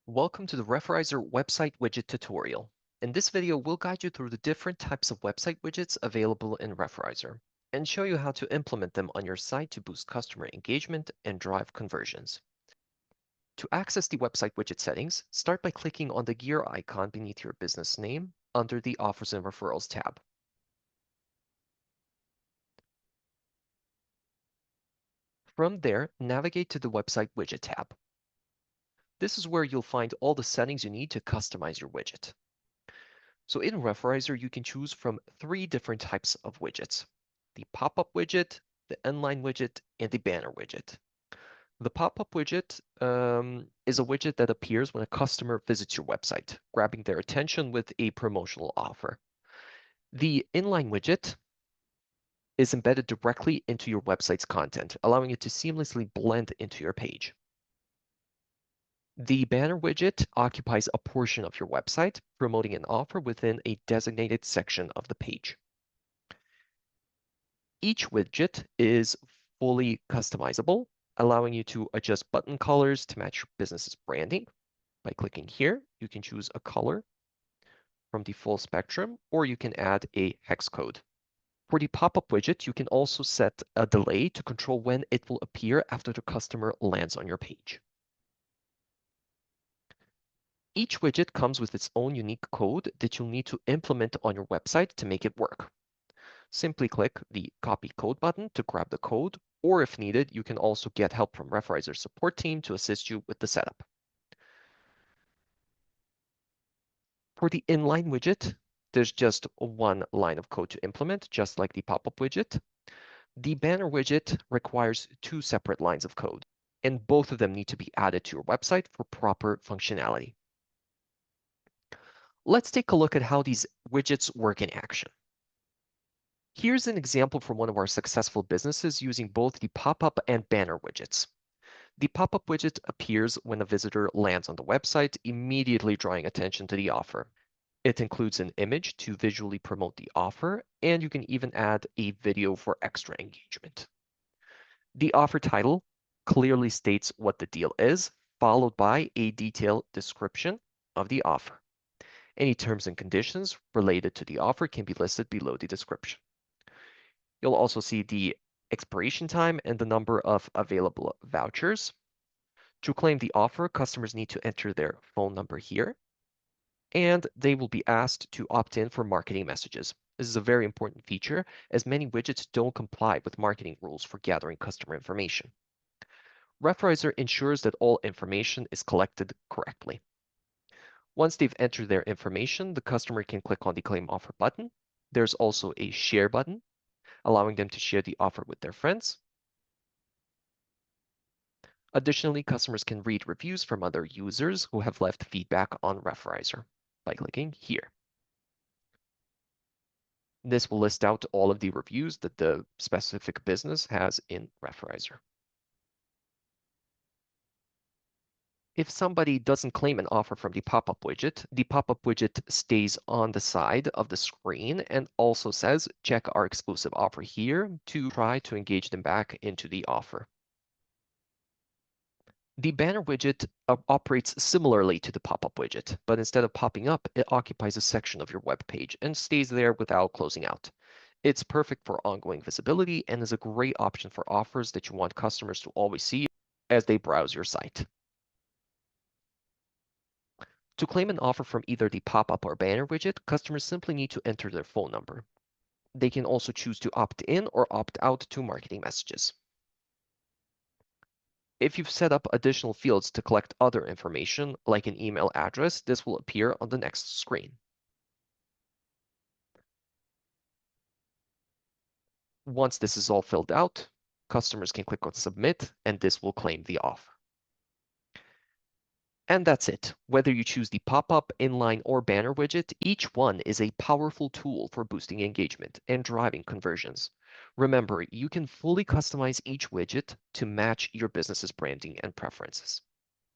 Welcome to the Referrizer website widget tutorial. In this video, we'll guide you through the different types of website widgets available in Referrizer and show you how to implement them on your site to boost customer engagement and drive conversions. To access the website widget settings, start by clicking on the gear icon beneath your business name under the Offers and Referrals tab. From there, navigate to the Website Widget tab. This is where you'll find all the settings you need to customize your widget. So in Referrizer, you can choose from three different types of widgets: the pop-up widget, the inline widget, and the banner widget. The pop-up widget is a widget that appears when a customer visits your website, grabbing their attention with a promotional offer. The inline widget is embedded directly into your website's content, allowing it to seamlessly blend into your page. The banner widget occupies a portion of your website, promoting an offer within a designated section of the page. Each widget is fully customizable, allowing you to adjust button colors to match your business's branding. By clicking here, you can choose a color from the full spectrum, or you can add a hex code. For the pop-up widget, you can also set a delay to control when it will appear after the customer lands on your page. Each widget comes with its own unique code that you'll need to implement on your website to make it work. Simply click the Copy Code button to grab the code, or if needed, you can also get help from Referrizer's support team to assist you with the setup. For the inline widget, there's just one line of code to implement, just like the pop-up widget. The banner widget requires two separate lines of code, and both of them need to be added to your website for proper functionality. Let's take a look at how these widgets work in action. Here's an example from one of our successful businesses using both the pop-up and banner widgets. The pop-up widget appears when a visitor lands on the website, immediately drawing attention to the offer. It includes an image to visually promote the offer, and you can even add a video for extra engagement. The offer title clearly states what the deal is, followed by a detailed description of the offer. Any terms and conditions related to the offer can be listed below the description. You'll also see the expiration time and the number of available vouchers. To claim the offer, customers need to enter their phone number here, and they will be asked to opt in for marketing messages. This is a very important feature, as many widgets don't comply with marketing rules for gathering customer information. Referrizer ensures that all information is collected correctly. Once they've entered their information, the customer can click on the Claim Offer button. There's also a Share button, allowing them to share the offer with their friends. Additionally, customers can read reviews from other users who have left feedback on Referrizer by clicking here. This will list out all of the reviews that the specific business has in Referrizer. If somebody doesn't claim an offer from the pop-up widget stays on the side of the screen and also says, check our exclusive offer here to try to engage them back into the offer. The banner widget operates similarly to the pop-up widget, but instead of popping up, it occupies a section of your web page and stays there without closing out. It's perfect for ongoing visibility and is a great option for offers that you want customers to always see as they browse your site. To claim an offer from either the pop-up or banner widget, customers simply need to enter their phone number. They can also choose to opt in or opt out to marketing messages. If you've set up additional fields to collect other information, like an email address, this will appear on the next screen. Once this is all filled out, customers can click on Submit, and this will claim the offer. And that's it. Whether you choose the pop-up, inline, or banner widget, each one is a powerful tool for boosting engagement and driving conversions. Remember, you can fully customize each widget to match your business's branding and preferences.